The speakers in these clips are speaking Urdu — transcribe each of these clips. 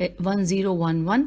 1011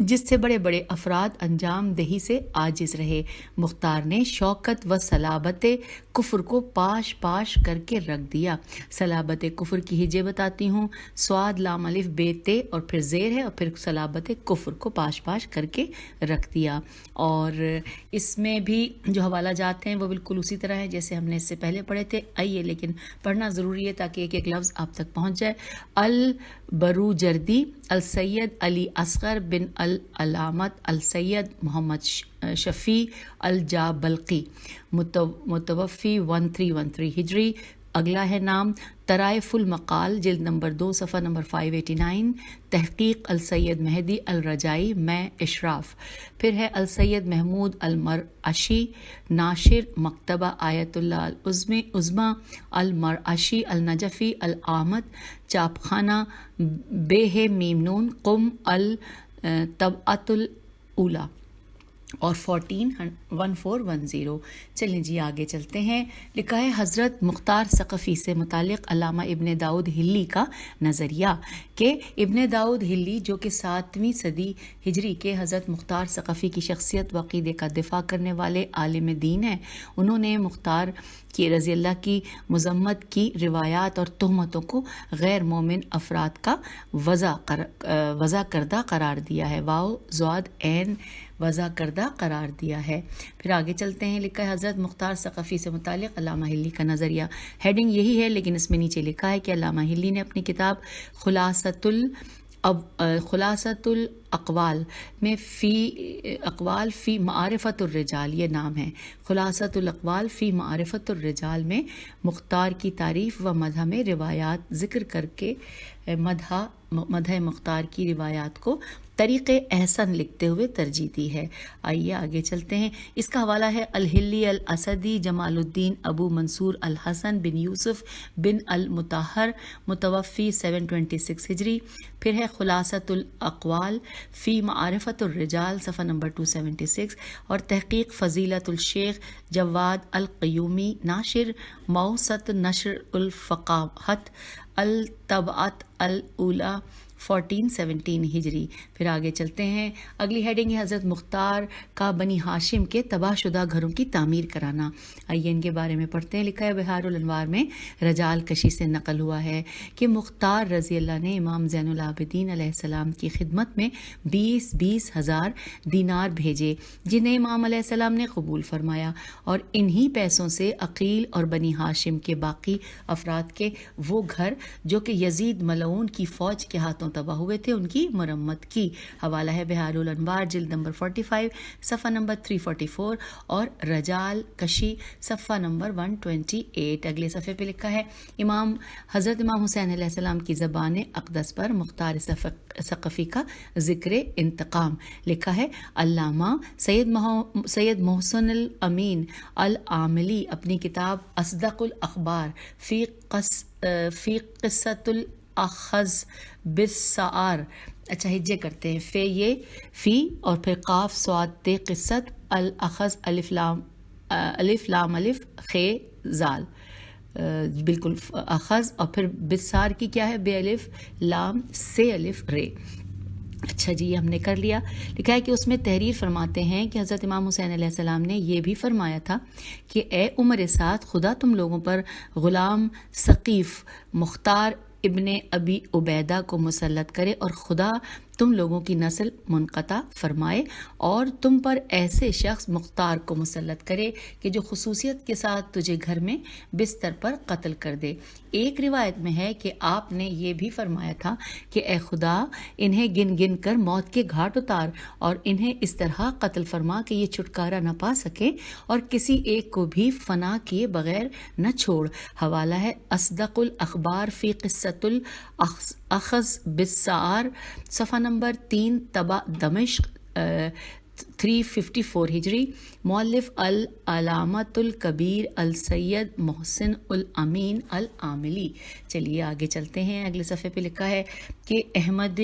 جس سے بڑے بڑے افراد انجام دہی سے عاجز رہے۔ مختار نے شوکت و صلابت کفر کو پاش پاش کر کے رکھ دیا۔ صلابت کفر کی ہجے بتاتی ہوں، سواد لام الف بے تے اور پھر زیر ہے اور پھر صلابت کفر کو پاش پاش کر کے رکھ دیا۔ اور اس میں بھی جو حوالہ جات ہیں وہ بالکل اسی طرح ہے جیسے ہم نے اس سے پہلے پڑھے تھے، آئیے لیکن پڑھنا ضروری ہے تاکہ ایک ایک لفظ آپ تک پہنچ جائے۔ البروجردی السید علی اصغر بن العلامت السید محمد شفیع الجابلقی متوفی 1313 ہجری۔ اگلا ہے نام طرائف المقال، جلد نمبر 2 صفحہ نمبر 589، تحقیق السید مہدی الرجائی، میں اشراف۔ پھر ہے السید محمود المرعشی، ناشر مکتبہ آیت اللہ العظمی المرعشی النجفی الآمد، چاپ خانہ بے میم نون، قم الطبعۃ الاولی، اور 1410۔ چلیں جی آگے چلتے ہیں۔ لکھا ہے حضرت مختار ثقفی سے متعلق علامہ ابن داؤد ہلی کا نظریہ کہ ابن داؤد ہلی جو کہ 7ویں صدی ہجری کے حضرت مختار ثقفی کی شخصیت و عقیدے کا دفاع کرنے والے عالم دین ہیں، انہوں نے مختار کی رضی اللہ کی مذمت کی روایات اور تہمتوں کو غیر مومن افراد کا وضع کردہ قرار دیا ہے، واو زواد عین وضع کردہ قرار دیا ہے۔ پھر آگے چلتے ہیں۔ لکھا ہے حضرت مختار ثقفی سے متعلق علامہ ہلی کا نظریہ، ہیڈنگ یہی ہے لیکن اس میں نیچے لکھا ہے کہ علامہ ہلی نے اپنی کتاب خلاصۃ الاقوال میں اقوال فی معرفت الرجال، یہ نام ہے، خلاصۃ الاقوال فی معرفت الرجال میں مختار کی تعریف و مدح میں روایات ذکر کر کے مدح مختار کی روایات کو طریق احسن لکھتے ہوئے ترجیح دی ہے۔ آئیے آگے چلتے ہیں۔ اس کا حوالہ ہے الہلی الاسدی جمال الدین ابو منصور الحسن بن یوسف بن المطہر متوفی 726 ہجری۔ پھر ہے خلاصۃ الاقوال فی معرفت الرجال صفحہ نمبر 276، اور تحقیق فضیلت الشیخ جواد القیومی، ناشر موسط نشر الفقاہت الطبعۃ الاولی 1417 ہجری۔ پھر آگے چلتے ہیں۔ اگلی ہیڈنگ ہے حضرت مختار کا بنی ہاشم کے تباہ شدہ گھروں کی تعمیر کرانا۔ آئیے ان کے بارے میں پڑھتے ہیں۔ لکھا ہے بہار الانوار میں رجال کشی سے نقل ہوا ہے کہ مختار رضی اللہ نے امام زین العابدین علیہ السلام کی خدمت میں 20 ہزار دینار بھیجے، جنہیں امام علیہ السلام نے قبول فرمایا، اور انہی پیسوں سے عقیل اور بنی ہاشم کے باقی افراد کے وہ گھر جو کہ یزید ملعون کی فوج کے ہاتھوں تباہ ہوئے تھے ان کی مرمت کی۔ حوالہ ہے بہار الانوار، جلد نمبر 45 صفحہ نمبر 344، اور رجال کشی صفحہ نمبر 128۔ اگلے صفحے پہ لکھا ہے حضرت امام حسین علیہ السلام کی زبان اقدس پر مختار ثقفی کا ذکر انتقام۔ لکھا ہے علامہ سید محسن الامین العاملی اپنی کتاب اصدق الاخبار فی قصۃ الاخذ بالثأر، اچھا ہجے کرتے ہیں، یہ فی اور پھر قاف صاد تے قصت الاخذ الف لام الف خے زال، بالکل اخذ، اور پھر بالثأر کی کیا ہے، بے الف لام سے الف رے۔ اچھا جی یہ ہم نے کر لیا۔ لکھا ہے کہ اس میں تحریر فرماتے ہیں کہ حضرت امام حسین علیہ السلام نے یہ بھی فرمایا تھا کہ اے عمر سعد، خدا تم لوگوں پر غلام ثقیف مختار ابن ابی عبیدہ کو مسلط کرے، اور خدا تم لوگوں کی نسل منقطع فرمائے، اور تم پر ایسے شخص مختار کو مسلط کرے کہ جو خصوصیت کے ساتھ تجھے گھر میں بستر پر قتل کر دے۔ ایک روایت میں ہے کہ آپ نے یہ بھی فرمایا تھا کہ اے خدا انہیں گن گن کر موت کے گھاٹ اتار، اور انہیں اس طرح قتل فرما کہ یہ چھٹکارا نہ پا سکیں، اور کسی ایک کو بھی فنا کیے بغیر نہ چھوڑ۔ حوالہ ہے اصدق الاخبار فی قصۃ الاخذ بالثأر صفحہ نمبر 3 طبع دمشق 354 ہجری۔ مؤلف العلامۃ الکبیر السید محسن الامین العاملی۔ چلیے آگے چلتے ہیں۔ اگلے صفحے پہ لکھا ہے کہ احمد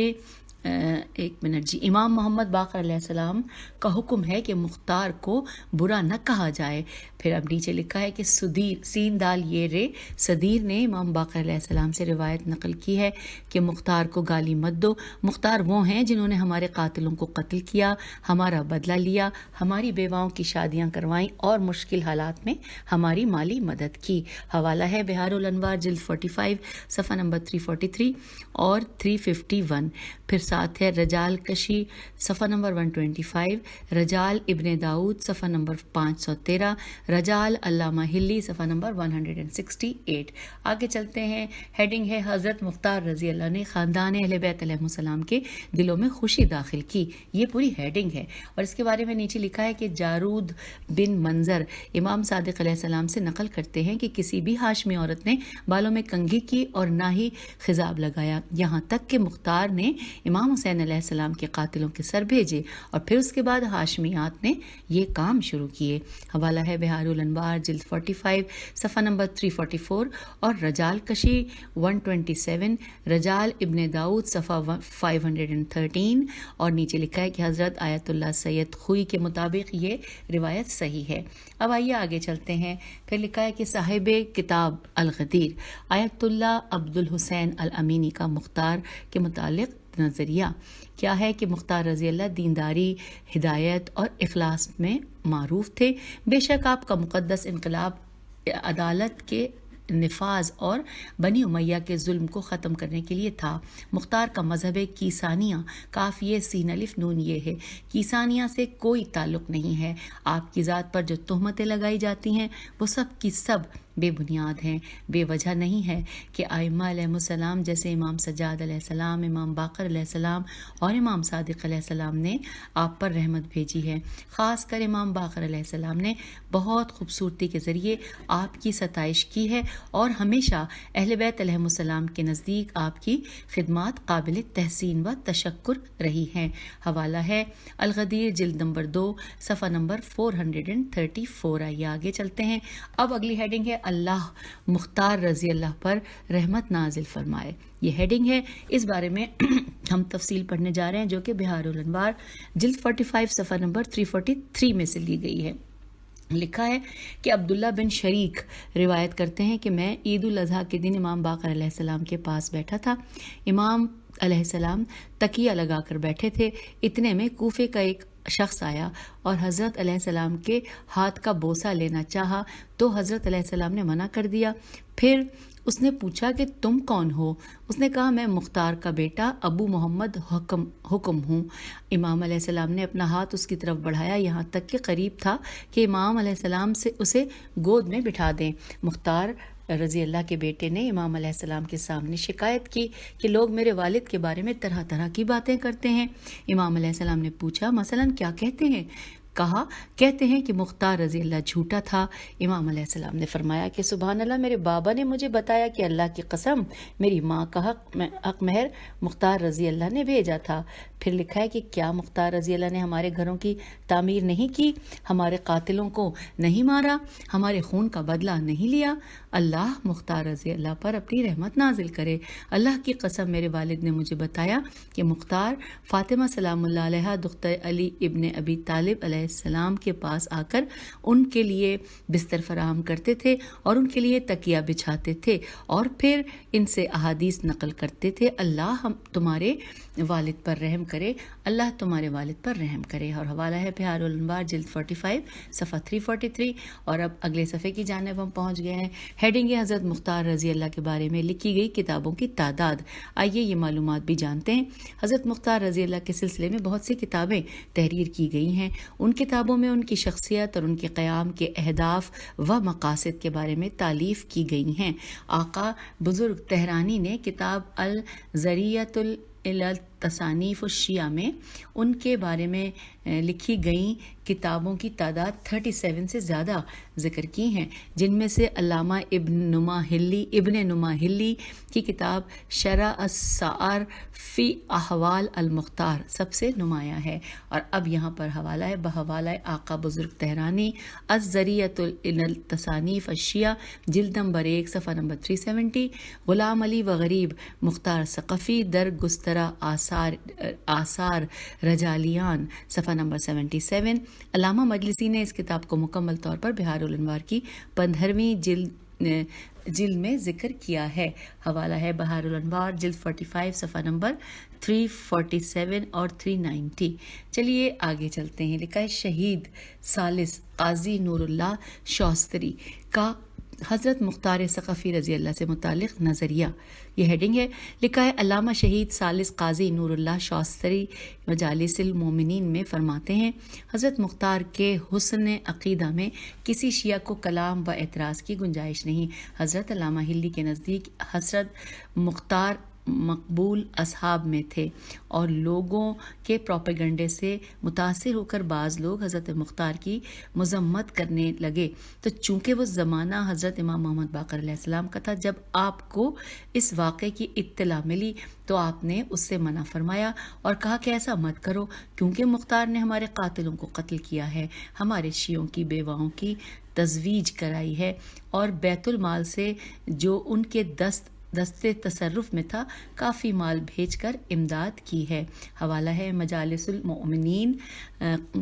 ایک منٹ جی، امام محمد باقر علیہ السلام کا حکم ہے کہ مختار کو برا نہ کہا جائے. پھر اب نیچے لکھا ہے کہ سدیر سین دال یہ رے صدیر نے امام باقر علیہ السلام سے روایت نقل کی ہے کہ مختار کو گالی مت دو. مختار وہ ہیں جنہوں نے ہمارے قاتلوں کو قتل کیا، ہمارا بدلہ لیا، ہماری بیواؤں کی شادیاں کروائیں اور مشکل حالات میں ہماری مالی مدد کی. حوالہ ہے بہار الانوار جلد 45 صفحہ نمبر 343 اور 351. پھر ساتھ ہے رجال کشی صفحہ نمبر 125، رجال ابن داؤد صفحہ نمبر 513، رجال علامہ ہلی صفحہ نمبر 168. آگے چلتے ہیں. ہیڈنگ ہے حضرت مختار رضی اللہ نے خاندان اہل بیت علیہ السلام کے دلوں میں خوشی داخل کی. یہ پوری ہیڈنگ ہے اور اس کے بارے میں نیچے لکھا ہے کہ جارود بن منظر امام صادق علیہ السلام سے نقل کرتے ہیں کہ کسی بھی ہاشمی عورت نے بالوں میں کنگھی کی اور نہ ہی خضاب لگایا، یہاں تک کہ مختار نے امام حسین علیہ السلام کے قاتلوں کے سر بھیجے اور پھر اس کے بعد ہاشمیات نے یہ کام شروع کیے. حوالہ ہے بہار الانوار جلد 45 صفحہ نمبر 344 اور رجال کشی 127، رجال ابن داؤد صفحہ 513 اور نیچے لکھا ہے کہ حضرت آیت اللہ سید خوئی کے مطابق یہ روایت صحیح ہے. اب آئیے آگے چلتے ہیں. پھر لکھا ہے کہ صاحب کتاب الغدیر آیت اللہ عبد الحسین الامینی کا مختار کے متعلق نظریہ کیا ہے کہ مختار رضی اللہ دینداری، ہدایت اور اخلاص میں معروف تھے. بے شک آپ کا مقدس انقلاب عدالت کے نفاذ اور بنی امیہ کے ظلم کو ختم کرنے کے لیے تھا. مختار کا مذہب کیسانیہ، کاف یہ سین الف نون یہ ہے، کیسانیہ سے کوئی تعلق نہیں ہے. آپ کی ذات پر جو تہمتیں لگائی جاتی ہیں وہ سب کی سب بے بنیاد ہیں، بے وجہ نہیں ہے کہ ائمہ علیہ السلام جیسے امام سجاد علیہ السلام، امام باقر علیہ السلام اور امام صادق علیہ السلام نے آپ پر رحمت بھیجی ہے. خاص کر امام باقر علیہ السلام نے بہت خوبصورتی کے ذریعے آپ کی ستائش کی ہے اور ہمیشہ اہل بیت علیہ السلام کے نزدیک آپ کی خدمات قابل تحسین و تشکر رہی ہیں. حوالہ ہے الغدیر جلد نمبر 2 صفحہ نمبر 434. آئیے آگے چلتے ہیں. اب اگلی ہیڈنگ ہے اللہ مختار رضی اللہ پر رحمت نازل فرمائے. یہ ہیڈنگ ہے، اس بارے میں ہم تفصیل پڑھنے جا رہے ہیں جو کہ بہار الانوار جلد 45 صفحہ نمبر 343 میں سے لی گئی ہے. لکھا ہے کہ عبداللہ بن شریک روایت کرتے ہیں کہ میں عید الاضحیٰ کے دن امام باقر علیہ السلام کے پاس بیٹھا تھا. امام علیہ السلام تکیہ لگا کر بیٹھے تھے. اتنے میں کوفے کا ایک شخص آیا اور حضرت علیہ السلام کے ہاتھ کا بوسہ لینا چاہا تو حضرت علیہ السلام نے منع کر دیا. پھر اس نے پوچھا کہ تم کون ہو؟ اس نے کہا میں مختار کا بیٹا ابو محمد حکم ہوں. امام علیہ السلام نے اپنا ہاتھ اس کی طرف بڑھایا یہاں تک کہ قریب تھا کہ امام علیہ السلام سے اسے گود میں بٹھا دیں. مختار رضی اللہ کے بیٹے نے امام علیہ السلام کے سامنے شکایت کی کہ لوگ میرے والد کے بارے میں طرح طرح کی باتیں کرتے ہیں. امام علیہ السلام نے پوچھا مثلاً کیا کہتے ہیں؟ کہا کہتے ہیں کہ مختار رضی اللہ جھوٹا تھا. امام علیہ السلام نے فرمایا کہ سبحان اللہ، میرے بابا نے مجھے بتایا کہ اللہ کی قسم میری ماں کا حق مہر مختار رضی اللہ نے بھیجا تھا. پھر لکھا ہے کہ کیا مختار رضی اللہ نے ہمارے گھروں کی تعمیر نہیں کی، ہمارے قاتلوں کو نہیں مارا، ہمارے خون کا بدلہ نہیں لیا؟ اللہ مختار رضی اللہ پر اپنی رحمت نازل کرے. اللہ کی قسم میرے والد نے مجھے بتایا کہ مختار فاطمہ سلام اللہ علیہ دختر علی ابن ابی طالب علیہ السلام کے پاس آ کر ان کے لیے بستر فراہم کرتے تھے اور ان کے لیے تکیہ بچھاتے تھے اور پھر ان سے احادیث نقل کرتے تھے. اللہ تمہارے والد پر رحم کرے، اللہ تمہارے والد پر رحم کرے. اور حوالہ ہے بہار الانوار جلد 45 صفحہ 343. اور اب اگلے صفحے کی جانب ہم پہنچ گئے ہیں. ہیڈنگ ہے حضرت مختار رضی اللہ کے بارے میں لکھی گئی کتابوں کی تعداد. آئیے یہ معلومات بھی جانتے ہیں. حضرت مختار رضی اللہ کے سلسلے میں بہت سی کتابیں تحریر کی گئی ہیں. ان کتابوں میں ان کی شخصیت اور ان کے قیام کے اہداف و مقاصد کے بارے میں تالیف کی گئی ہیں. آقا بزرگ تہرانی نے کتاب الذریعۃ تصانیف الشیعہ میں ان کے بارے میں لکھی گئیں کتابوں کی تعداد 37 سے زیادہ ذکر کی ہیں، جن میں سے علامہ ابن نما ہلی کی کتاب شرح السعار فی احوال المختار سب سے نمایاں ہے. اور اب یہاں پر حوالہ ہے بحوالہ آقا بزرگ تہرانی الذریعۃ تصانیف الشیعہ جلد نمبر 1 صفحہ نمبر 370. غلام علی و غریب مختار ثقفی در گسترہ آثار آثار رجالیان صفحہ نمبر 77۔ علامہ مجلسی نے اس کتاب کو مکمل طور پر بہار الانوار کی 15ویں جلد میں ذکر کیا ہے۔ حوالہ ہے بہار الانوار جلد 45 صفحہ نمبر 347 اور 390۔ چلیے آگے چلتے ہیں۔ لکھا ہے شہید ثالث قاضی نور اللہ شاستری کا حضرت مختار ثقفی رضی اللہ سے متعلق نظریہ، یہ ہیڈنگ ہے۔ لکھا ہے علامہ شہید ثالث قاضی نور اللہ شاستری مجالس المومنین میں فرماتے ہیں، حضرت مختار کے حسن عقیدہ میں کسی شیعہ کو کلام و اعتراض کی گنجائش نہیں۔ حضرت علامہ ہلی کے نزدیک حضرت مختار مقبول اصحاب میں تھے اور لوگوں کے پروپیگنڈے سے متاثر ہو کر بعض لوگ حضرت مختار کی مذمت کرنے لگے، تو چونکہ وہ زمانہ حضرت امام محمد باقر علیہ السلام کا تھا، جب آپ کو اس واقعے کی اطلاع ملی تو آپ نے اس سے منع فرمایا اور کہا کہ ایسا مت کرو، کیونکہ مختار نے ہمارے قاتلوں کو قتل کیا ہے، ہمارے شیعوں کی بیواؤں کی تزویج کرائی ہے اور بیت المال سے جو ان کے دستے تصرف میں تھا کافی مال بھیج کر امداد کی ہے۔ حوالہ ہے مجالس المؤمنین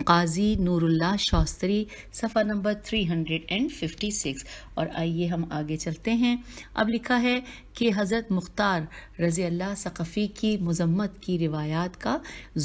قاضی نور اللہ شاستری صفحہ نمبر 356۔ اور آئیے ہم آگے چلتے ہیں۔ اب لکھا ہے کہ حضرت مختار رضی اللہ ثقفی کی مذمت کی روایات کا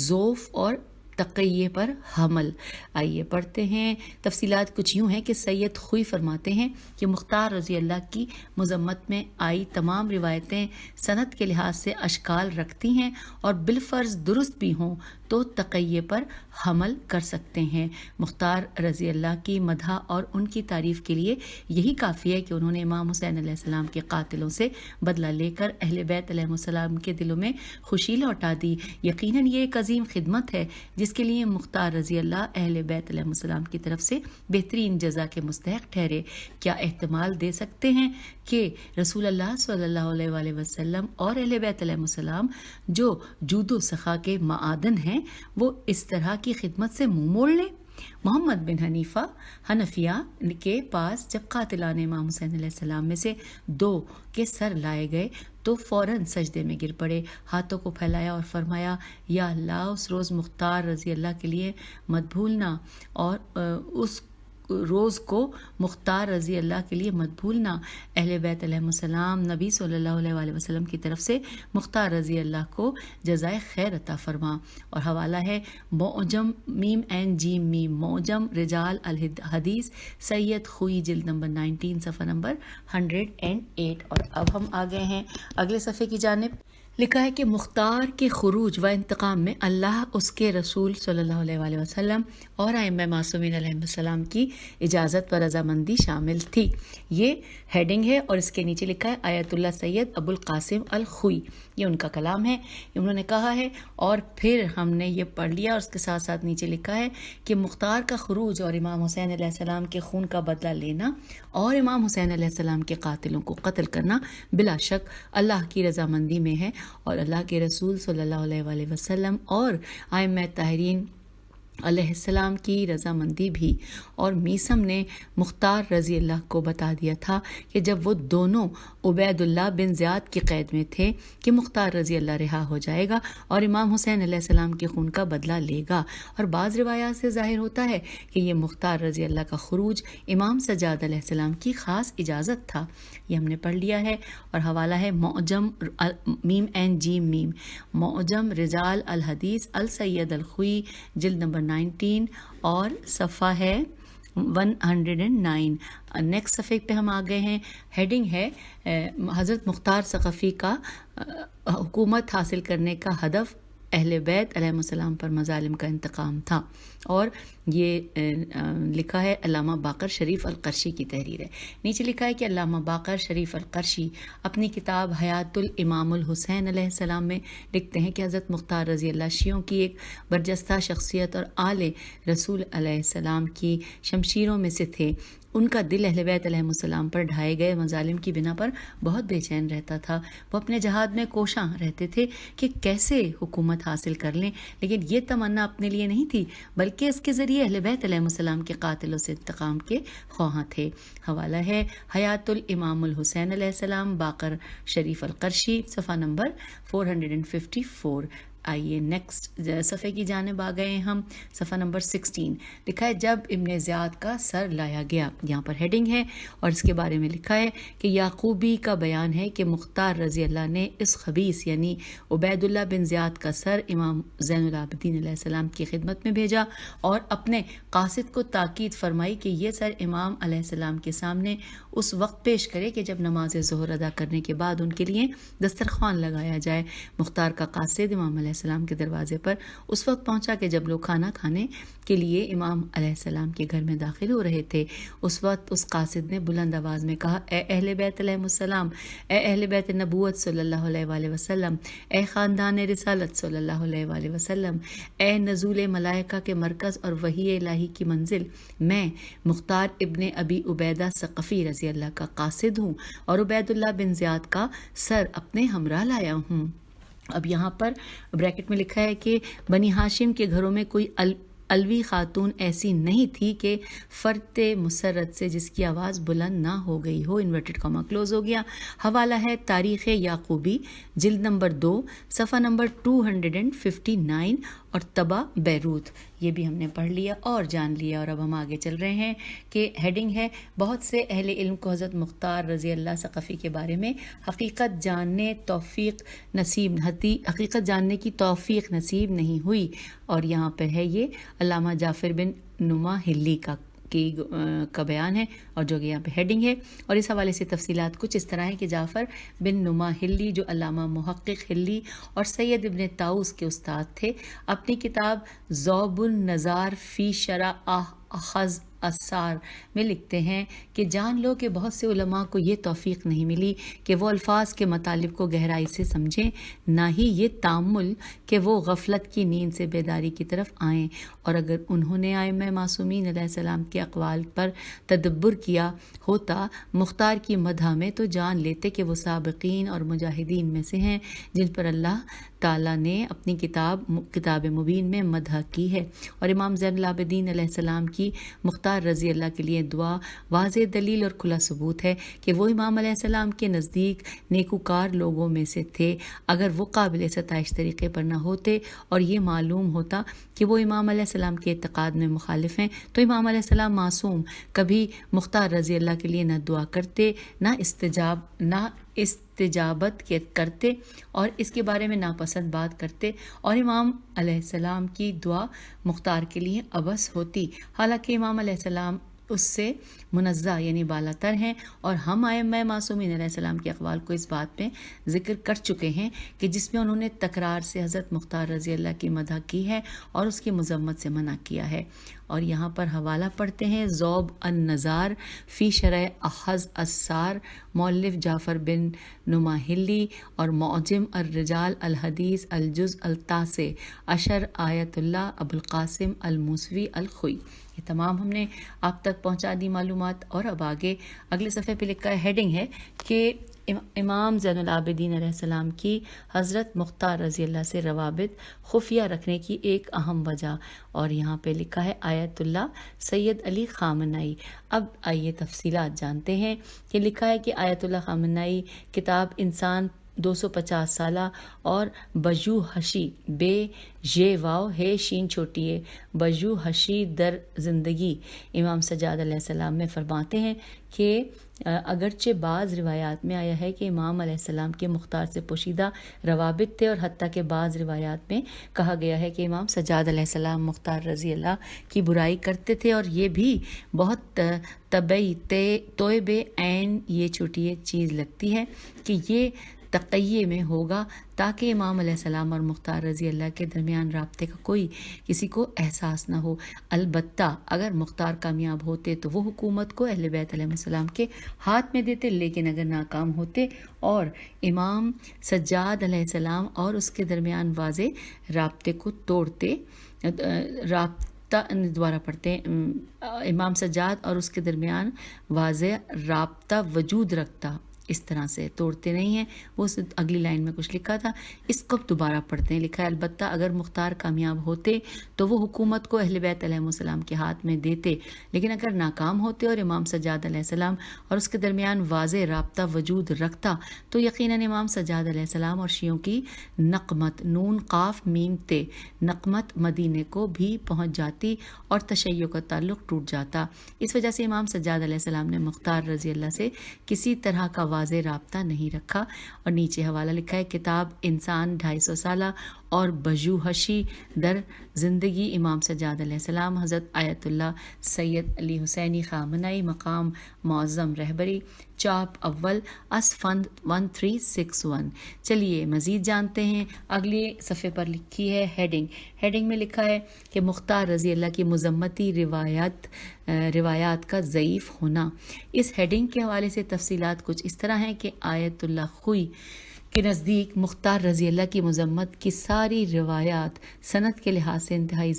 ذوف اور تقیہ پر حمل۔ آئیے پڑھتے ہیں۔ تفصیلات کچھ یوں ہیں کہ سید خوئی فرماتے ہیں کہ مختار رضی اللہ کی مذمت میں آئی تمام روایتیں سند کے لحاظ سے اشکال رکھتی ہیں اور بالفرض درست بھی ہوں تو تقیہ پر حمل کر سکتے ہیں۔ مختار رضی اللہ کی مدح اور ان کی تعریف کے لیے یہی کافی ہے کہ انہوں نے امام حسین علیہ السلام کے قاتلوں سے بدلہ لے کر اہل بیت علیہ السلام کے دلوں میں خوشی لوٹا دی۔ یقیناً یہ ایک عظیم خدمت ہے جس کے لیے مختار رضی اللہ اہل بیت علیہ السلام کی طرف سے بہترین جزا کے مستحق ٹھہرے۔ کیا احتمال دے سکتے ہیں کہ رسول اللہ صلی اللہ علیہ وآلہ وسلم اور اہل بیت علیہ السلام جو جود و سخا کے معادن ہیں وہ اس طرح کی خدمت سے منہ موڑ لیں؟ محمد بن حنیفہ حنفیہ کے پاس جب قاتلان امام حسین علیہ السلام میں سے 2 کے سر لائے گئے تو فوراً سجدے میں گر پڑے، ہاتھوں کو پھیلایا اور فرمایا، یا اللہ اس روز مختار رضی اللہ کے لیے مت بھولنا، اور اس روز کو مختار رضی اللہ کے لیے مت بھولنا۔ اہل بیت علیہ السلام نبی صلی اللہ علیہ وآلہ وسلم کی طرف سے مختار رضی اللہ کو جزائے خیر عطا فرما۔ اور حوالہ ہے معجم م معجم رجال الحدیث سید خوئی جلد نمبر 19 صفحہ نمبر 108۔ اور اب ہم آ گئے ہیں اگلے صفحے کی جانب۔ لکھا ہے کہ مختار کے خروج و انتقام میں اللہ، اس کے رسول صلی اللہ علیہ وآلہ وسلم اور ائمہ معصومین علیہ السلام کی اجازت و رضامندی شامل تھی۔ یہ ہیڈنگ ہے اور اس کے نیچے لکھا ہے آیت اللہ سید ابو القاسم الخوئی، یہ ان کا کلام ہے، انہوں نے کہا ہے۔ اور پھر ہم نے یہ پڑھ لیا اور اس کے ساتھ ساتھ نیچے لکھا ہے کہ مختار کا خروج اور امام حسین علیہ السلام کے خون کا بدلہ لینا اور امام حسین علیہ السلام کے قاتلوں کو قتل کرنا بلا شک اللہ کی رضامندی میں ہے، اور اللہ کے رسول صلی اللہ علیہ وآلہ وسلم اور ائمہ طاہرین علیہ السلام کی رضامندی بھی۔ اور میثم نے مختار رضی اللہ کو بتا دیا تھا کہ جب وہ دونوں عبید اللہ بن زیاد کی قید میں تھے کہ مختار رضی اللہ رہا ہو جائے گا اور امام حسین علیہ السلام کے خون کا بدلہ لے گا۔ اور بعض روایات سے ظاہر ہوتا ہے کہ یہ مختار رضی اللہ کا خروج امام سجاد علیہ السلام کی خاص اجازت تھا، یہ ہم نے پڑھ لیا ہے۔ اور حوالہ ہے معجم معجم رجال الحدیث السید الخوئی جلد نمبر 19 اور صفحہ ہے 109۔ نیکسٹ صفحے پہ ہم آ گئے ہیں، ہیڈنگ ہے حضرت مختار ثقفی کا حکومت حاصل کرنے کا ہدف اہل بیت علیہ السلام پر مظالم کا انتقام تھا۔ اور یہ لکھا ہے علامہ باقر شریف القرشی کی تحریر ہے۔ نیچے لکھا ہے کہ علامہ باقر شریف القرشی اپنی کتاب حیات الامام الحسین علیہ السلام میں لکھتے ہیں کہ حضرت مختار رضی اللہ شیعوں کی ایک برجستہ شخصیت اور آل رسول علیہ السلام کی شمشیروں میں سے تھے۔ ان کا دل اہل بیت علیہ السلام پر ڈھائے گئے مظالم کی بنا پر بہت بے چین رہتا تھا۔ وہ اپنے جہاد میں کوشاں رہتے تھے کہ کیسے حکومت حاصل کر لیں، لیکن یہ تمنا اپنے لیے نہیں تھی بلکہ اس کے ذریعے اہل بیت علیہ السلام کے قاتلوں سے انتقام کے خواہاں تھے۔ حوالہ ہے حیات الامام الحسین علیہ السلام باقر شریف القرشی صفحہ نمبر 454۔ آئیے نیکسٹ صفحے کی جانب آ گئے ہیں ہم. صفحہ نمبر 16 لکھا ہے جب ابن زیاد کا سر لایا گیا. یہاں پر ہیڈنگ ہے اور اس کے بارے میں لکھا ہے کہ یعقوبی کا بیان ہے کہ مختار رضی اللہ نے اس خبیث یعنی عبید اللہ بن زیاد کا سر امام زین العابدین علیہ السلام کی خدمت میں بھیجا اور اپنے قاصد کو تاکید فرمائی کہ یہ سر امام علیہ السلام کے سامنے اس وقت پیش کرے کہ جب نماز ظہر ادا کرنے کے بعد ان کے لیے دسترخوان لگایا جائے. مختار کا قاصد امام علیہ السلام کے دروازے پر اس وقت پہنچا کہ جب لوگ کھانا کھانے کے لیے امام علیہ السلام کے گھر میں داخل ہو رہے تھے. اس وقت اس قاصد نے بلند آواز میں کہا اے اہل بیت علیہ السلام، اے اہل بیت نبوت صلی اللہ علیہ وآلہ وسلم، اے خاندان رسالت صلی اللہ علیہ وآلہ وسلم، اے نزول ملائکہ کے مرکز اور وحی الہی کی منزل، میں مختار ابن ابی عبیدہ ثقفی رضی اللہ کا قاصد ہوں اور عبید اللہ بن زیاد کا سر اپنے ہمراہ لایا ہوں. اب یہاں پر بریکٹ میں لکھا ہے کہ بنی ہاشم کے گھروں میں کوئی علوی خاتون ایسی نہیں تھی کہ فرت مسرت سے جس کی آواز بلند نہ ہو گئی ہو. انورٹڈ کاما کلوز ہو گیا. حوالہ ہے تاریخ یعقوبی جلد نمبر 2 صفحہ نمبر 259 اور طبع بیروت. یہ بھی ہم نے پڑھ لیا اور جان لیا اور اب ہم آگے چل رہے ہیں کہ ہیڈنگ ہے بہت سے اہل علم کو حضرت مختار رضی اللہ ثقفی کے بارے میں حقیقت جاننے کی توفیق نصیب نہیں ہوئی. اور یہاں پر ہے یہ علامہ جعفر بن نما ہلی کا بیان ہے اور جو کہ یہاں پہ ہیڈنگ ہے. اور اس حوالے سے تفصیلات کچھ اس طرح ہیں کہ جعفر بن نما ہلی جو علامہ محقق ہلی اور سید ابن طاؤس کے استاد تھے، اپنی کتاب ذوب النظار فی شرح اخذ اسار میں لکھتے ہیں کہ جان لو کہ بہت سے علماء کو یہ توفیق نہیں ملی کہ وہ الفاظ کے مطالب کو گہرائی سے سمجھیں، نہ ہی یہ تامل کہ وہ غفلت کی نیند سے بیداری کی طرف آئیں. اور اگر انہوں نے ائمہ معصومین علیہ السلام کے اقوال پر تدبر کیا ہوتا مختار کی مدح میں تو جان لیتے کہ وہ سابقین اور مجاہدین میں سے ہیں جن پر اللہ تعالیٰ نے اپنی کتاب مبین میں مدح کی ہے. اور امام زین العابدین علیہ السلام کی مختار رضی اللہ کے لیے دعا واضح دلیل اور کھلا ثبوت ہے کہ وہ امام علیہ السلام کے نزدیک نیکوکار لوگوں میں سے تھے. اگر وہ قابل ستائش طریقے پر نہ ہوتے اور یہ معلوم ہوتا کہ وہ امام علیہ السلام کے اعتقاد میں مخالف ہیں تو امام علیہ السلام معصوم کبھی مختار رضی اللہ کے لیے نہ دعا کرتے، نہ استجابت کرتے اور اس کے بارے میں ناپسند بات کرتے، اور امام علیہ السلام کی دعا مختار کے لیے عبث ہوتی. حالانکہ امام علیہ السلام اس سے منزہ یعنی بالاتر ہیں اور ہم ائمہ معصومین علیہ السلام کے اقوال کو اس بات میں ذکر کر چکے ہیں کہ جس میں انہوں نے تکرار سے حضرت مختار رضی اللہ کی مدح کی ہے اور اس کی مذمت سے منع کیا ہے. اور یہاں پر حوالہ پڑھتے ہیں ذوب النظار فی شرح اخذ اسار، مؤلف جعفر بن نما ہلی اور معجم الرجال الحدیث الجز التاسع عشر آیت اللہ ابو القاسم الموسوی الخوئی. یہ تمام ہم نے آپ تک پہنچا دی معلومات. اور اب آگے اگلے صفحے پہ لکھا ہے ہیڈنگ ہے کہ امام زین العابدین علیہ السلام کی حضرت مختار رضی اللہ سے روابط خفیہ رکھنے کی ایک اہم وجہ. اور یہاں پہ لکھا ہے آیت اللہ سید علی خامنائی. اب آئیے تفصیلات جانتے ہیں کہ لکھا ہے کہ آیت اللہ خامنائی کتاب انسان 250 سالہ اور بجو حشی بے یہ واو ہے شین چھوٹی ہے بجو حشی در زندگی امام سجاد علیہ السلام میں فرماتے ہیں کہ اگرچہ بعض روایات میں آیا ہے کہ امام علیہ السلام کے مختار سے پوشیدہ روابط تھے اور حتیٰ کہ بعض روایات میں کہا گیا ہے کہ امام سجاد علیہ السلام مختار رضی اللہ کی برائی کرتے تھے، اور یہ بھی بہت طبعی توئے عین یہ چھوٹی ایک چیز لگتی ہے کہ یہ تقیے میں ہوگا تاکہ امام علیہ السلام اور مختار رضی اللہ کے درمیان رابطے کا کسی کو احساس نہ ہو. البتہ اگر مختار کامیاب ہوتے تو وہ حکومت کو اہل بیت علیہ السلام کے ہاتھ میں دیتے، لیکن اگر ناکام ہوتے اور امام سجاد علیہ السلام اور اس کے درمیان واضح رابطے کو توڑتے، دوبارہ پڑھتے ہیں، امام سجاد اور اس کے درمیان واضح رابطہ وجود رکھتا اس طرح سے توڑتے نہیں ہیں. وہ اگلی لائن میں کچھ لکھا تھا, اس کو دوبارہ پڑھتے ہیں. لکھا ہے البتہ اگر مختار کامیاب ہوتے تو وہ حکومت کو اہل بیت علیہ السلام کے ہاتھ میں دیتے, لیکن اگر ناکام ہوتے اور امام سجاد علیہ السلام اور اس کے درمیان واضح رابطہ وجود رکھتا تو یقیناً امام سجاد علیہ السلام اور شیعوں کی نقمت نون قاف میم تے نقمت مدینے کو بھی پہنچ جاتی اور تشیع کا تعلق ٹوٹ جاتا. اس وجہ سے امام سجاد علیہ السلام نے مختار رضی اللہ سے کسی طرح کا واضح رابطہ نہیں رکھا. اور نیچے حوالہ لکھا ہے کتاب انسان 250 سالہ اور بجوہشی در زندگی امام سجاد علیہ السلام حضرت آیت اللہ سید علی حسینی خامنئی مقام معظم رہبری چاپ اول اسفند 1361. چلیے مزید جانتے ہیں. اگلی صفحے پر لکھی ہے ہیڈنگ میں لکھا ہے کہ مختار رضی اللہ کی مذمتی روایات کا ضعیف ہونا. اس ہیڈنگ کے حوالے سے تفصیلات کچھ اس طرح ہیں کہ آیت اللہ خوئی کے نزدیک مختار رضی اللہ کی مذمت کی ساری روایات سند کے لحاظ سے انتہائی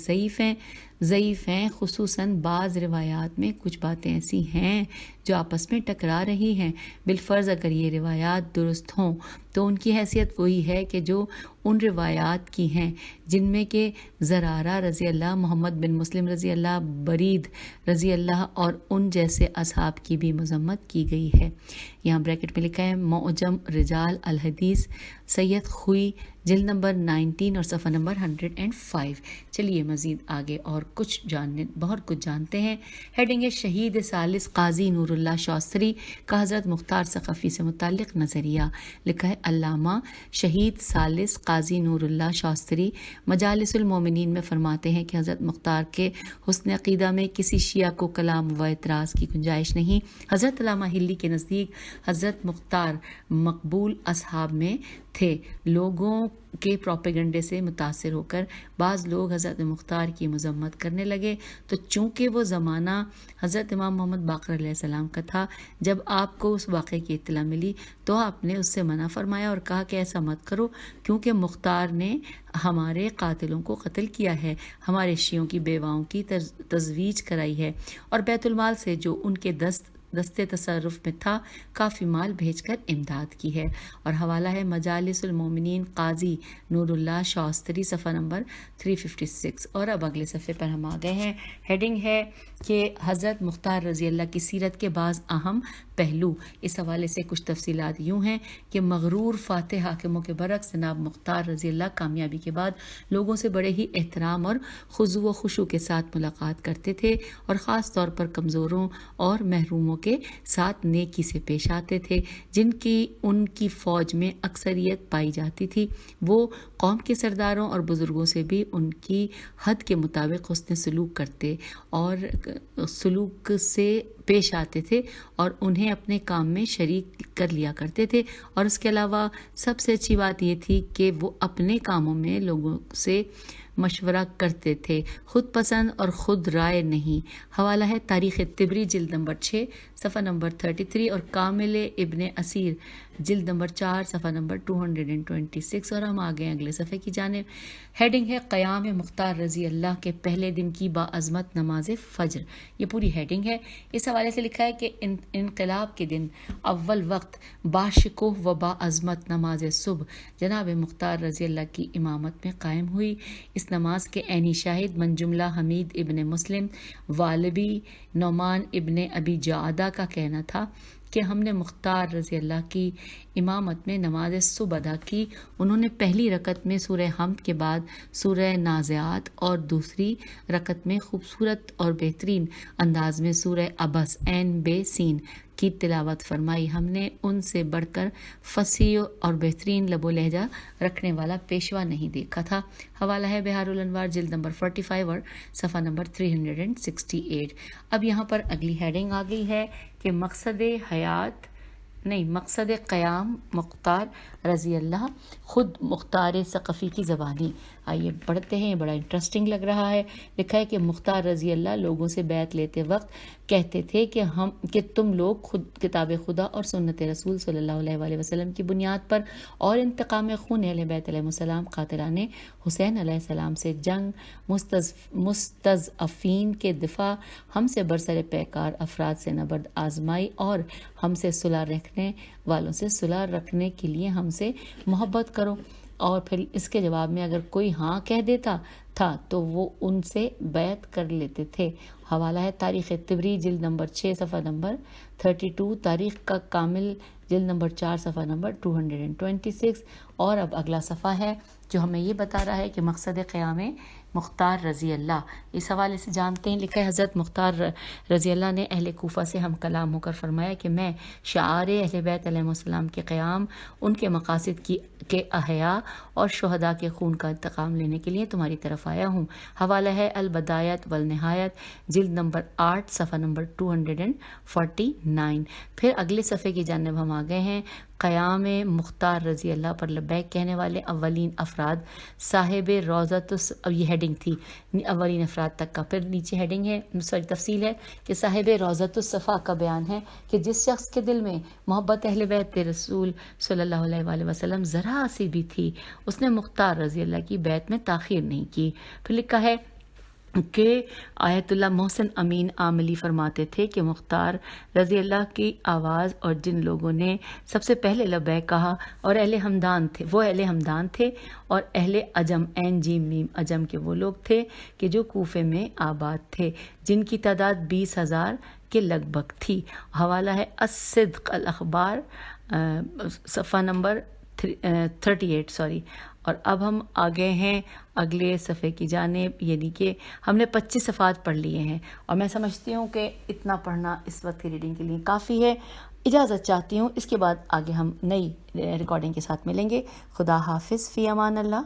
ضعیف ہیں. خصوصاً بعض روایات میں کچھ باتیں ایسی ہیں جو آپس میں ٹکرا رہی ہیں. بالفرض اگر یہ روایات درست ہوں تو ان کی حیثیت وہی ہے کہ جو ان روایات کی ہیں جن میں کہ زرارہ رضی اللہ, محمد بن مسلم رضی اللہ, برید رضی اللہ اور ان جیسے اصحاب کی بھی مذمت کی گئی ہے. یہاں بریکٹ میں لکھا ہے معجم رجال الحدیث سید خوئی جلد نمبر 19 اور صفحہ نمبر 105. چلیے مزید آگے اور بہت کچھ جانتے ہیں. ہیڈنگ ہے شہید ثالث قاضی نور اللہ شاستری کا حضرت مختار ثقفی سے متعلق نظریہ. لکھا ہے علامہ شہید ثالث قاضی نور اللہ شاستری مجالس المومنین میں فرماتے ہیں کہ حضرت مختار کے حسن عقیدہ میں کسی شیعہ کو کلام و اعتراض کی گنجائش نہیں. حضرت علامہ ہلی کے نزدیک حضرت مختار مقبول اصحاب میں تھے. لوگوں کے پروپیگنڈے سے متاثر ہو کر بعض لوگ حضرت مختار کی مذمت کرنے لگے تو چونکہ وہ زمانہ حضرت امام محمد باقر علیہ السلام کا تھا, جب آپ کو اس واقعے کی اطلاع ملی تو آپ نے اس سے منع فرمایا اور کہا کہ ایسا مت کرو کیونکہ مختار نے ہمارے قاتلوں کو قتل کیا ہے, ہمارے شیعوں کی بیواؤں کی تزویج کرائی ہے اور بیت المال سے جو ان کے دستے تصرف میں تھا کافی مال بھیج کر امداد کی ہے. اور حوالہ ہے مجالس المومنین قاضی نور اللہ شاستری صفحہ نمبر 356. اور اب اگلے صفحے پر ہم آ گئے ہیں. ہیڈنگ ہے کہ حضرت مختار رضی اللہ کی سیرت کے بعض اہم پہلو. اس حوالے سے کچھ تفصیلات یوں ہیں کہ مغرور فاتح حاکموں کے برعکس جناب مختار رضی اللہ کامیابی کے بعد لوگوں سے بڑے ہی احترام اور خضوع و خشوع کے ساتھ ملاقات کرتے تھے اور خاص طور پر کمزوروں اور محروموں کے ساتھ نیکی سے پیش آتے تھے جن کی ان کی فوج میں اکثریت پائی جاتی تھی. وہ قوم کے سرداروں اور بزرگوں سے بھی ان کی حد کے مطابق حسن سلوک کرتے اور سلوک سے پیش آتے تھے اور انہیں اپنے کام میں شریک کر لیا کرتے تھے. اور اس کے علاوہ سب سے اچھی بات یہ تھی کہ وہ اپنے کاموں میں لوگوں سے مشورہ کرتے تھے, خود پسند اور خود رائے نہیں. حوالہ ہے تاریخ طبری جلد نمبر 6 صفحہ نمبر 33 اور کامل ابن اسیر جلد نمبر 4 صفحہ نمبر 226. اور ہم آگے اگلے صفحے کی جانب. ہیڈنگ ہے قیام مختار رضی اللہ کے پہلے دن کی باعظمت نماز فجر. یہ پوری ہیڈنگ ہے. اس حوالے سے لکھا ہے کہ انقلاب کے دن اول وقت باشکوہ و باعظمت نماز صبح جناب مختار رضی اللہ کی امامت میں قائم ہوئی. اس نماز کے عینی شاہد من جملہ حمید ابن مسلم والبی نعمان ابن ابی جعدہ کا کہنا تھا کہ ہم نے مختار رضی اللہ کی امامت میں نماز صبح ادا کی. انہوں نے پہلی رکعت میں سورہ حمد کے بعد سورہ نازعات اور دوسری رکعت میں خوبصورت اور بہترین انداز میں سورہ عبس عین بے سین کی تلاوت فرمائی. ہم نے ان سے بڑھ کر فصیح اور بہترین لب و لہجہ رکھنے والا پیشوا نہیں دیکھا تھا. حوالہ ہے بہار الانوار جلد نمبر 45 اور صفحہ نمبر 368. اب یہاں پر اگلی ہیڈنگ آ گئی ہے کہ مقصد قیام مختار رضی اللہ خود مختار ثقفی کی زبانی آئیے پڑھتے ہیں، بڑا انٹرسٹنگ لگ رہا ہے. لکھا ہے کہ مختار رضی اللہ لوگوں سے بیعت لیتے وقت کہتے تھے کہ تم لوگ خود کتاب خدا اور سنت رسول صلی اللہ علیہ وآلہ وسلم کی بنیاد پر اور انتقام خون اہل بیت علیہ السلام قاتلان حسین علیہ السلام سے جنگ، مستضعفین کے دفاع، ہم سے برسر پیکار افراد سے نبرد آزمائی اور ہم سے صلح رکھنے والوں سے صلح رکھنے کے لیے ہم سے محبت کرو. اور پھر اس کے جواب میں اگر کوئی ہاں کہہ دیتا تھا تو وہ ان سے بیعت کر لیتے تھے. حوالہ ہے تاریخ طبری جلد نمبر 6 صفحہ نمبر 32، تاریخ کا کامل جلد نمبر 4 صفحہ نمبر 226. اور اب اگلا صفحہ ہے جو ہمیں یہ بتا رہا ہے کہ مقصد قیام مختار رضی اللہ. اس حوالے سے جانتے ہیں. لکھا ہے حضرت مختار رضی اللہ نے اہل کوفہ سے ہم کلام ہو کر فرمایا کہ میں شعار اہل بیت علیہ السلام کے قیام، ان کے مقاصد کے احیاء اور شہداء کے خون کا انتقام لینے کے لیے تمہاری طرف آیا ہوں. حوالہ ہے البدایت والنہایت جلد نمبر 8 صفحہ نمبر 249. پھر اگلے صفحے کی جانب ہم آ گئے ہیں. قیام مختار رضی اللہ پر لبیک کہنے والے اولین افراد صاحب روضۃ، اب یہ ہیڈنگ تھی اولین افراد تک کا، پھر نیچے ہیڈنگ ہے، تفصیل ہے کہ صاحب روضۃ الصفا کا بیان ہے کہ جس شخص کے دل میں محبت اہل بیت رسول صلی اللہ علیہ وآلہ وسلم ذرا سی بھی تھی، اس نے مختار رضی اللہ کی بیعت میں تاخیر نہیں کی. پھر لکھا ہے کہ آیت اللہ محسن امین عاملی فرماتے تھے کہ مختار رضی اللہ کی آواز اور جن لوگوں نے سب سے پہلے لبیک کہا اور اہل ہمدان تھے، وہ اہل ہمدان تھے، اور اہل عجم عین جیم میم عجم کے وہ لوگ تھے کہ جو کوفے میں آباد تھے، جن کی تعداد 20,000 کے لگ بھگ تھی. حوالہ ہے الصدق الاخبار صفحہ نمبر 38. اور اب ہم آگے ہیں اگلے صفحے کی جانب، یعنی کہ ہم نے 25 صفحات پڑھ لیے ہیں اور میں سمجھتی ہوں کہ اتنا پڑھنا اس وقت کی ریڈنگ کے لیے کافی ہے. اجازت چاہتی ہوں، اس کے بعد آگے ہم نئی ریکارڈنگ کے ساتھ ملیں گے. خدا حافظ، فی امان اللہ.